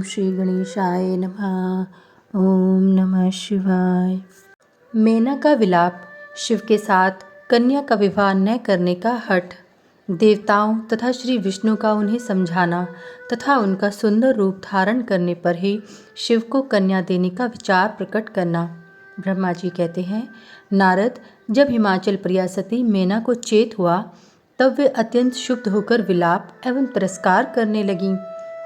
श्री गणेशाय नमः। ओम नमः शिवाय। मेना का विलाप, शिव के साथ कन्या का विवाह न करने का हठ, देवताओं तथा श्री विष्णु का उन्हें समझाना तथा उनका सुंदर रूप धारण करने पर ही शिव को कन्या देने का विचार प्रकट करना। ब्रह्मा जी कहते हैं, नारद, जब हिमाचल प्रिया सती मेना को चेत हुआ तब वे अत्यंत क्षुब्ध होकर विलाप एवं तिरस्कार करने लगीं।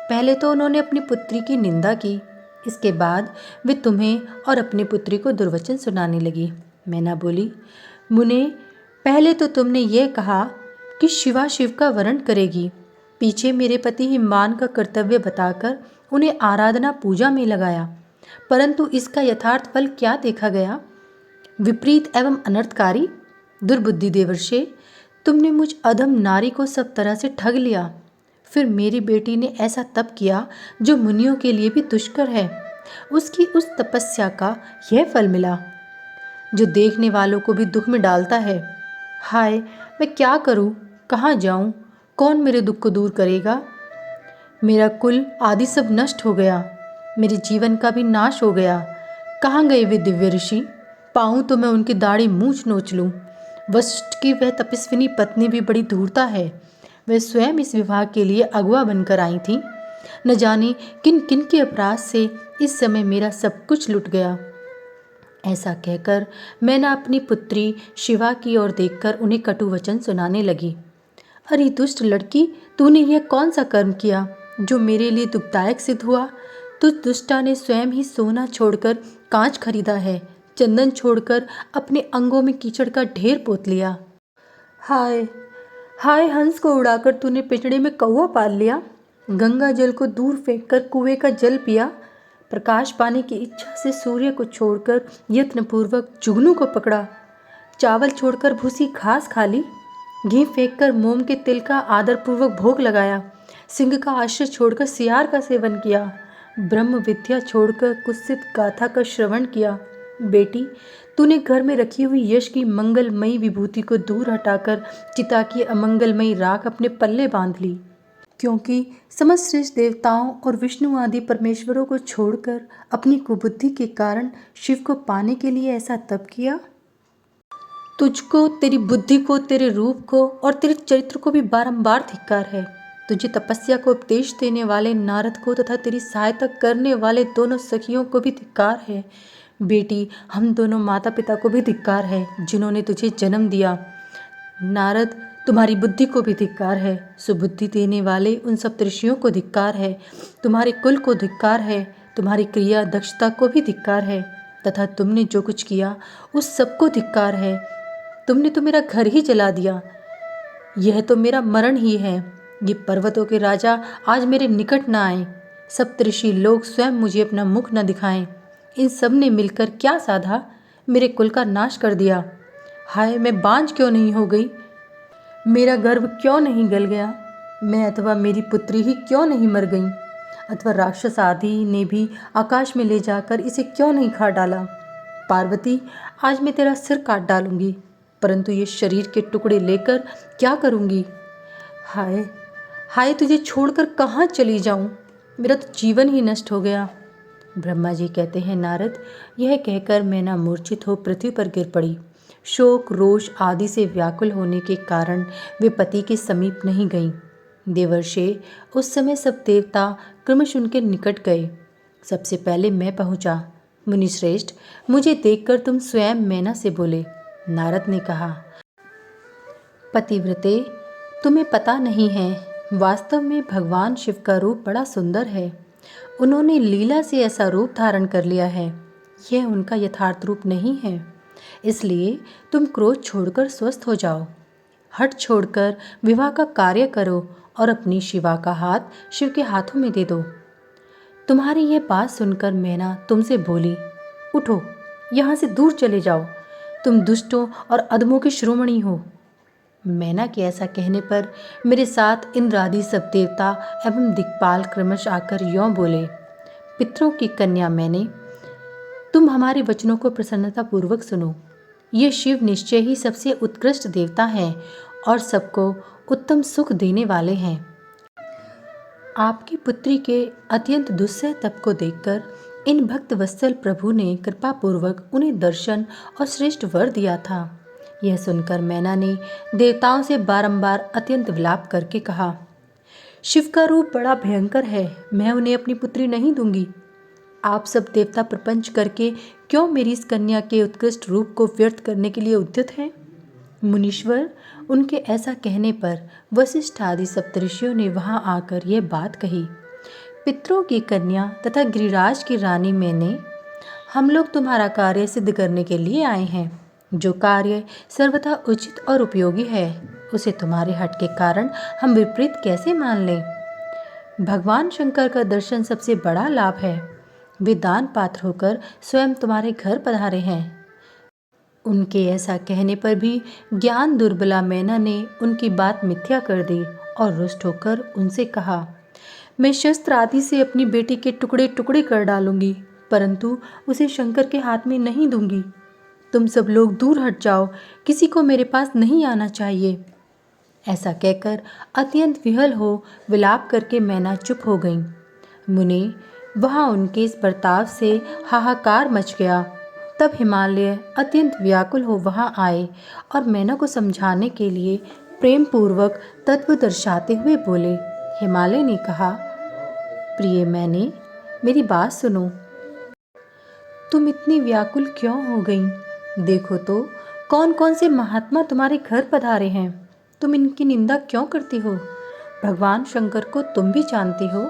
पहले तो उन्होंने अपनी पुत्री की निंदा की, इसके बाद वे तुम्हें और अपनी पुत्री को दुर्वचन सुनाने लगी। मैना बोली, मुने, पहले तो तुमने ये कहा कि शिवा शिव का वरण करेगी, पीछे मेरे पति हिमवान का कर्तव्य बताकर उन्हें आराधना पूजा में लगाया, परंतु इसका यथार्थ फल क्या देखा गया? विपरीत एवं अनर्थकारी। दुर्बुद्धि देवर्षे, तुमने मुझ अधम नारी को सब तरह से ठग लिया। फिर मेरी बेटी ने ऐसा तप किया जो मुनियों के लिए भी दुष्कर है। उसकी उस तपस्या का यह फल मिला जो देखने वालों को भी दुख में डालता है। हाय, मैं क्या करूं? कहाँ जाऊं? कौन मेरे दुख को दूर करेगा? मेरा कुल आदि सब नष्ट हो गया, मेरे जीवन का भी नाश हो गया। कहाँ गए वे दिव्य ऋषि? पाऊं तो मैं उनकी दाढ़ी मूंछ नोच लूं। वशिष्ठ की वह तपस्विनी पत्नी भी बड़ी धूर्ता है। वह स्वयं इस विवाह के लिए अगुआ बनकर आई थी। न जाने किन किन के अपराध से इस समय मेरा सब कुछ लुट गया। ऐसा कहकर मैंने अपनी पुत्री शिवा की ओर देखकर उन्हें कटु वचन सुनाने लगी। अरे दुष्ट लड़की, तूने यह कौन सा कर्म किया जो मेरे लिए दुखदायक सिद्ध हुआ? तुझ दुष्टा ने स्वयं ही सोना छोड़कर कांच खरीदा है, चंदन छोड़कर अपने अंगों में कीचड़ का ढेर पोत लिया। हाय हाय, हंस को उड़ाकर तूने पिंजड़े में कौवा पाल लिया, गंगा जल को दूर फेंककर कुएं का जल पिया, प्रकाश पाने की इच्छा से सूर्य को छोड़कर यत्नपूर्वक जुगनू को पकड़ा, चावल छोड़कर भूसी घास खा ली, घी फेंककर मोम के तिल का आदरपूर्वक भोग लगाया, सिंह का आश्रय छोड़कर सियार का सेवन किया, ब्रह्म विद्या छोड़कर कुत्सित गाथा का श्रवण किया। बेटी, तूने घर में रखी हुई यश की मंगलमयी विभूति को दूर हटाकर चिता की अमंगलमयी राख अपने पल्ले बांध ली, क्योंकि समस्त श्रेष्ठ देवताओं और विष्णु आदि परमेश्वरों को छोड़कर अपनी कुबुद्धि के कारण शिव को पाने के लिए ऐसा तप किया। तुझको, तेरी बुद्धि को, तेरे रूप को और तेरे चरित्र को भी बारंबार धिक्कार है। तुझे तपस्या को उपदेश देने वाले नारद को तथा तेरी सहायता करने वाले दोनों सखियों को भी धिक्कार है। बेटी, हम दोनों माता पिता को भी धिक्कार है जिन्होंने तुझे जन्म दिया। नारद, तुम्हारी बुद्धि को भी धिक्कार है। सुबुद्धि देने वाले उन सब ऋषियों को धिक्कार है। तुम्हारे कुल को धिक्कार है। तुम्हारी क्रिया दक्षता को भी धिक्कार है तथा तुमने जो कुछ किया उस सबको धिक्कार है। तुमने तो मेरा घर ही जला दिया, यह तो मेरा मरण ही है। ये पर्वतों के राजा आज मेरे निकट न आए, सप्तऋषि लोग स्वयं मुझे अपना मुख न दिखाएं। इन सब ने मिलकर क्या साधा? मेरे कुल का नाश कर दिया। हाय, मैं बांझ क्यों नहीं हो गई? मेरा गर्भ क्यों नहीं गल गया? मैं अथवा मेरी पुत्री ही क्यों नहीं मर गई? अथवा राक्षस आदि ने भी आकाश में ले जाकर इसे क्यों नहीं खा डाला? पार्वती, आज मैं तेरा सिर काट डालूंगी, परंतु ये शरीर के टुकड़े लेकर क्या करूंगी? हाय हाय, तुझे छोड़कर कहाँ चली जाऊं? मेरा तो जीवन ही नष्ट हो गया। ब्रह्मा जी कहते हैं, नारद, यह कहकर मैना मूर्छित हो पृथ्वी पर गिर पड़ी। शोक, रोष आदि से व्याकुल होने के कारण वे पति के समीप नहीं गईं। देवर्षे, उस समय सब देवता क्रमश उनके निकट गए। सबसे पहले मैं पहुंचा। मुनिश्रेष्ठ, मुझे देखकर तुम स्वयं मैना से बोले। नारद ने कहा, पतिव्रते, तुम्हें पता नहीं है, वास्तव में भगवान शिव का रूप बड़ा सुंदर है। उन्होंने लीला से ऐसा रूप धारण कर लिया है, यह उनका यथार्थ रूप नहीं है। इसलिए तुम क्रोध छोड़कर स्वस्थ हो जाओ, हठ छोड़कर विवाह का कार्य करो और अपनी शिवा का हाथ शिव के हाथों में दे दो। तुम्हारी यह बात सुनकर मैना तुमसे बोली, उठो, यहाँ से दूर चले जाओ, तुम दुष्टों और अधमों के शिरोमणि हो। मैना के ऐसा कहने पर मेरे साथ इंद्र आदि सब देवता एवं दिक्पाल क्रमश आकर यों बोले, पितरों की कन्या मैंने, तुम हमारे वचनों को प्रसन्नता पूर्वक सुनो। ये शिव निश्चय ही सबसे उत्कृष्ट देवता हैं और सबको उत्तम सुख देने वाले हैं। आपकी पुत्री के अत्यंत दुस्सह तप को देखकर इन भक्त वत्सल प्रभु ने कृपापूर्वक उन्हें दर्शन और श्रेष्ठ वर दिया था। यह सुनकर मैना ने देवताओं से बारंबार अत्यंत विलाप करके कहा, शिव का रूप बड़ा भयंकर है, मैं उन्हें अपनी पुत्री नहीं दूंगी। आप सब देवता प्रपंच करके क्यों मेरी इस कन्या के उत्कृष्ट रूप को व्यर्थ करने के लिए उद्यत हैं? मुनीश्वर, उनके ऐसा कहने पर वशिष्ठ आदि सप्तऋषियों ने वहां आकर यह बात कही, पितरों की कन्या तथा गिरिराज की रानी मैंने, हम लोग तुम्हारा कार्य सिद्ध करने के लिए आए हैं। जो कार्य सर्वथा उचित और उपयोगी है उसे तुम्हारे हट के कारण हम विपरीत कैसे मान लें? भगवान शंकर का दर्शन सबसे बड़ा लाभ है। वे दान पात्र होकर स्वयं तुम्हारे घर पधारे हैं। उनके ऐसा कहने पर भी ज्ञान दुर्बला मैना ने उनकी बात मिथ्या कर दी और रुष्ट होकर उनसे कहा, मैं शस्त्र आदि से अपनी बेटी के टुकड़े टुकड़े कर डालूंगी, परंतु उसे शंकर के हाथ में नहीं दूंगी। तुम सब लोग दूर हट जाओ, किसी को मेरे पास नहीं आना चाहिए। ऐसा कहकर अत्यंत विहल हो विलाप करके मैना चुप हो गई। मुनि, वहां उनके इस बर्ताव से हाहाकार मच गया। तब हिमालय अत्यंत व्याकुल हो वहां आए और मैना को समझाने के लिए प्रेम पूर्वक तत्व दर्शाते हुए बोले। हिमालय ने कहा, प्रिय मैने, मेरी बात सुनो। तुम इतनी व्याकुल क्यों हो गई? देखो तो कौन कौन से महात्मा तुम्हारे घर पधारे हैं। तुम इनकी निंदा क्यों करती हो? भगवान शंकर को तुम भी जानती हो,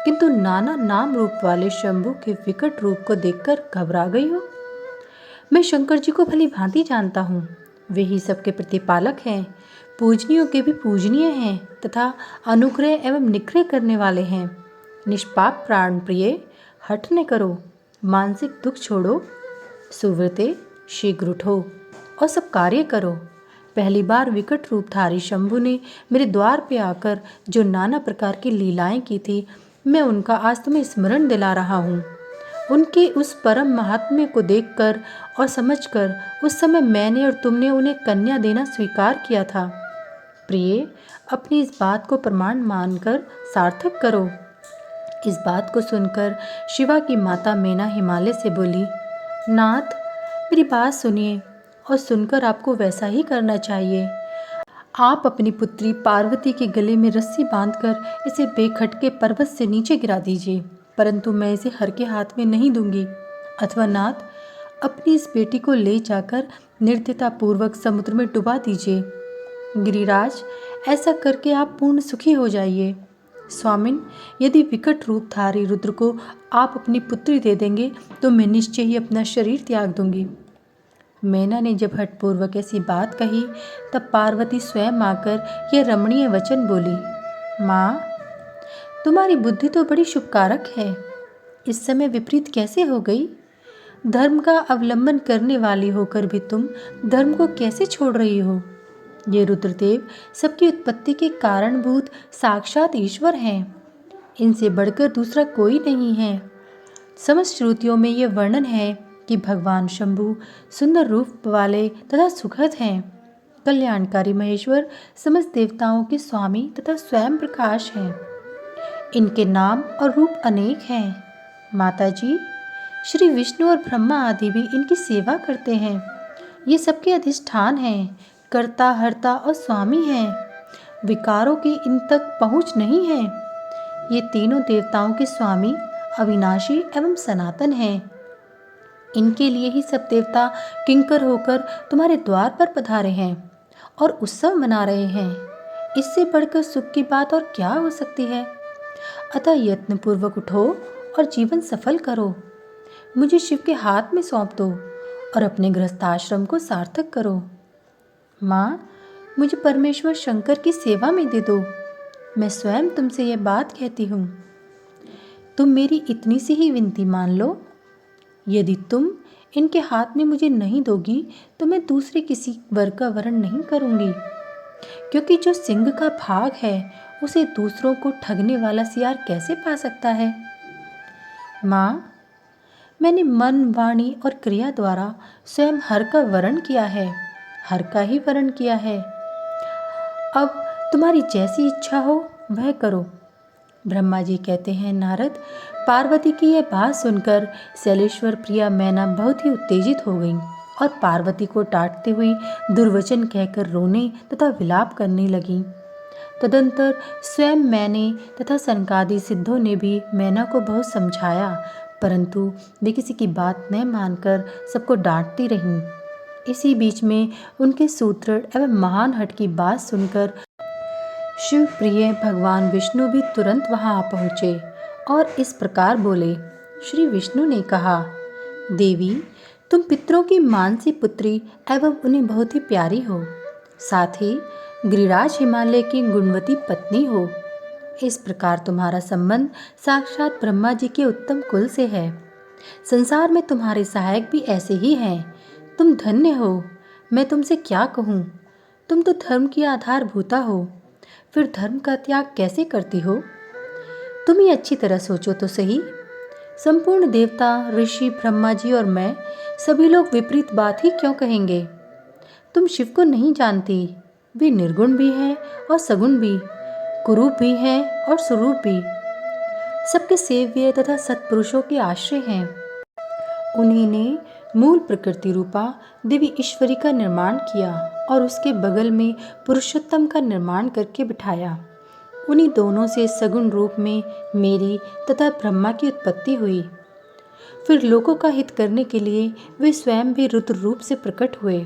किंतु नाना नाम रूप वाले शंभु के विकट रूप को देखकर घबरा गई हो। मैं शंकर जी को भली भांति जानता हूँ। वे ही सबके प्रतिपालक हैं, पूजनीयों के भी पूजनीय हैं तथा अनुग्रह एवं निग्रह करने वाले हैं। निष्पाप प्राण प्रिय, हठ न करो, मानसिक दुख छोड़ो, सुव्रते शीघ्र उठो और सब कार्य करो। पहली बार विकट रूपधारी शंभु ने मेरे द्वार पे आकर जो नाना प्रकार की लीलाएं की थी, मैं उनका आज तुम्हें स्मरण दिला रहा हूँ। उनके उस परम महात्म्य को देखकर और समझकर उस समय मैंने और तुमने उन्हें कन्या देना स्वीकार किया था। प्रिय, अपनी इस बात को प्रमाण मानकर सार्थक करो। इस बात को सुनकर शिवा की माता मैना हिमालय से बोली, नाथ, मेरी बात सुनिए और सुनकर आपको वैसा ही करना चाहिए। आप अपनी पुत्री पार्वती के गले में रस्सी बांधकर इसे बेखटके पर्वत से नीचे गिरा दीजिए, परंतु मैं इसे हर के हाथ में नहीं दूंगी। अथवा नाथ, अपनी इस बेटी को ले जाकर निर्दयता पूर्वक समुद्र में डुबा दीजिए। गिरिराज, ऐसा करके आप पूर्ण सुखी हो जाइए। स्वामिन, यदि विकट रूपधारी रुद्र को आप अपनी पुत्री दे देंगे तो मैं निश्चय ही अपना शरीर त्याग दूंगी। मैना ने जब हठपूर्वक ऐसी बात कही तब पार्वती स्वयं आकर यह रमणीय वचन बोली, माँ, तुम्हारी बुद्धि तो बड़ी शुभकारक है, इस समय विपरीत कैसे हो गई? धर्म का अवलंबन करने वाली होकर भी तुम धर्म को कैसे छोड़ रही हो? ये रुद्रदेव सबकी उत्पत्ति के कारणभूत साक्षात ईश्वर हैं, इनसे बढ़कर दूसरा कोई नहीं है। समस्त श्रुतियों में यह वर्णन है कि भगवान शंभु सुंदर रूप वाले तथा सुखद हैं। कल्याणकारी महेश्वर समस्त देवताओं के स्वामी तथा स्वयं प्रकाश हैं। इनके नाम और रूप अनेक हैं। माताजी, श्री विष्णु और ब्रह्मा आदि भी इनकी सेवा करते हैं। ये सबके अधिष्ठान हैं, कर्ता हर्ता और स्वामी हैं। विकारों की इन तक पहुँच नहीं है। ये तीनों देवताओं के स्वामी अविनाशी एवं सनातन हैं। इनके लिए ही सब देवता किंकर होकर तुम्हारे द्वार पर पधारे हैं और उत्सव मना रहे हैं। इससे बढ़कर सुख की बात और क्या हो सकती है? अतः यत्नपूर्वक उठो और जीवन सफल करो। मुझे शिव के हाथ में सौंप दो और अपने गृहस्थाश्रम को सार्थक करो। माँ, मुझे परमेश्वर शंकर की सेवा में दे दो। मैं स्वयं तुमसे यह बात कहती हूँ। तुम मेरी इतनी सी ही विनती मान लो। यदि तुम इनके हाथ में मुझे नहीं दोगी तो मैं दूसरे किसी वर का वरण नहीं करूँगी, क्योंकि जो सिंह का भाग है उसे दूसरों को ठगने वाला सियार कैसे पा सकता है? माँ, मैंने मन, वाणी और क्रिया द्वारा स्वयं हर का वरण किया है, हर का ही वरण किया है। अब तुम्हारी जैसी इच्छा हो वह करो। ब्रह्मा जी कहते हैं, नारद, पार्वती की यह बात सुनकर शैलेश्वर प्रिया मैना बहुत ही उत्तेजित हो गई और पार्वती को डांटते हुई दुर्वचन कहकर रोने तथा विलाप करने लगी। तदंतर स्वयं मैंने तथा सनकादि सिद्धों ने भी मैना को बहुत समझाया, परंतु वे किसी की बात न मानकर सबको डांटती रहीं। इसी बीच में उनके सुदृढ़ एवं महान हठ की बात सुनकर शिव प्रिय भगवान विष्णु भी तुरंत वहां आ पहुँचे और इस प्रकार बोले। श्री विष्णु ने कहा, देवी, तुम पितरों की मानसी पुत्री एवं उन्हें बहुत ही प्यारी हो, साथ ही गिरिराज हिमालय की गुणवती पत्नी हो। इस प्रकार तुम्हारा संबंध साक्षात ब्रह्मा जी के उत्तम कुल से है। संसार में तुम्हारे सहायक भी ऐसे ही हैं। तुम धन्य हो। मैं तुमसे क्या कहूँ, तुम तो धर्म की आधारभूता हो, फिर धर्म का त्याग कैसे करती हो? तुम ही अच्छी तरह सोचो तो सही। संपूर्ण देवता, ऋषि, ब्रह्मा जी और मैं सभी लोग विपरीत बात ही क्यों कहेंगे? तुम शिव को नहीं जानती। वे निर्गुण भी हैं और सगुण भी, कुरूप भी हैं और स्वरूप भी, सबके सेव्य तथा सत्पुरुषों के आश्रय हैं। उन्हीं ने मूल प्रकृति रूपा देवी ईश्वरी का निर्माण किया और उसके बगल में पुरुषोत्तम का निर्माण करके बिठाया। उन्हीं दोनों से सगुण रूप में मेरी तथा ब्रह्मा की उत्पत्ति हुई। फिर लोगों का हित करने के लिए वे स्वयं भी रुद्र रूप से प्रकट हुए।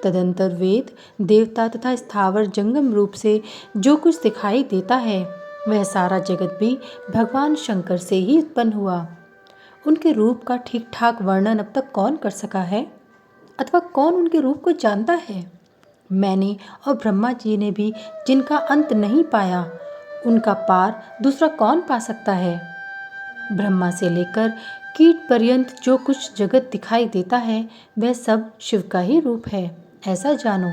तदंतर वेद, देवता तथा स्थावर जंगम रूप से जो कुछ दिखाई देता है, वह सारा जगत भी भगवान शंकर से ही उत्पन्न हुआ। उनके रूप का ठीक ठाक वर्णन अब तक कौन कर सका है, अथवा कौन उनके रूप को जानता है? मैंने और ब्रह्मा जी ने भी जिनका अंत नहीं पाया, उनका पार दूसरा कौन पा सकता है? ब्रह्मा से लेकर कीट पर्यंत जो कुछ जगत दिखाई देता है, वह सब शिव का ही रूप है, ऐसा जानो।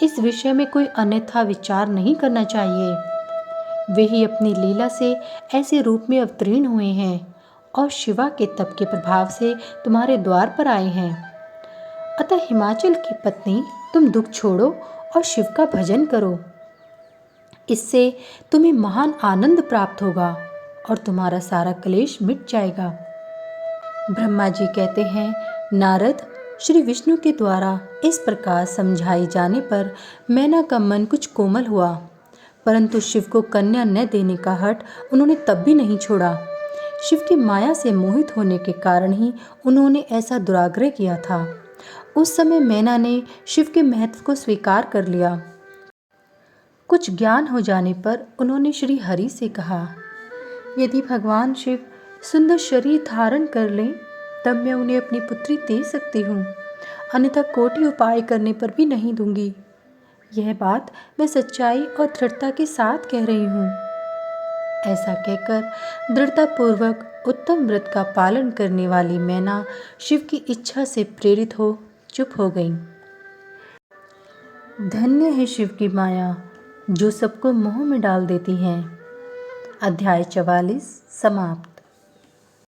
इस विषय में कोई अन्यथा विचार नहीं करना चाहिए। वे ही अपनी लीला से ऐसे रूप में अवतीर्ण हुए हैं और शिवा के तप के प्रभाव से तुम्हारे द्वार पर आए हैं। अतः हिमाचल की पत्नी, तुम दुख छोड़ो और शिव का भजन करो। इससे तुम्हें महान आनंद प्राप्त होगा और तुम्हारा सारा क्लेश मिट जाएगा। ब्रह्मा जी कहते हैं, नारद, श्री विष्णु के द्वारा इस प्रकार समझाई जाने पर मैना का मन कुछ कोमल हुआ, परंतु शिव को कन्या न देने का हठ उन्होंने तब भी नहीं छोड़ा। शिव की माया से मोहित होने के कारण ही उन्होंने ऐसा दुराग्रह किया था। उस समय मैना ने शिव के महत्व को स्वीकार कर लिया। कुछ ज्ञान हो जाने पर उन्होंने श्री हरि से कहा, यदि भगवान शिव सुंदर शरीर धारण कर लें तब मैं उन्हें अपनी पुत्री दे सकती हूँ, अन्यथा कोटि उपाय करने पर भी नहीं दूंगी। यह बात मैं सच्चाई और दृढ़ता के साथ कह रही हूँ। ऐसा कहकर दृढ़तापूर्वक उत्तम व्रत का पालन करने वाली मैना शिव की इच्छा से प्रेरित हो चुप हो गई। धन्य है शिव की माया, जो सबको मोह में डाल देती है। अध्याय 44 समाप्त।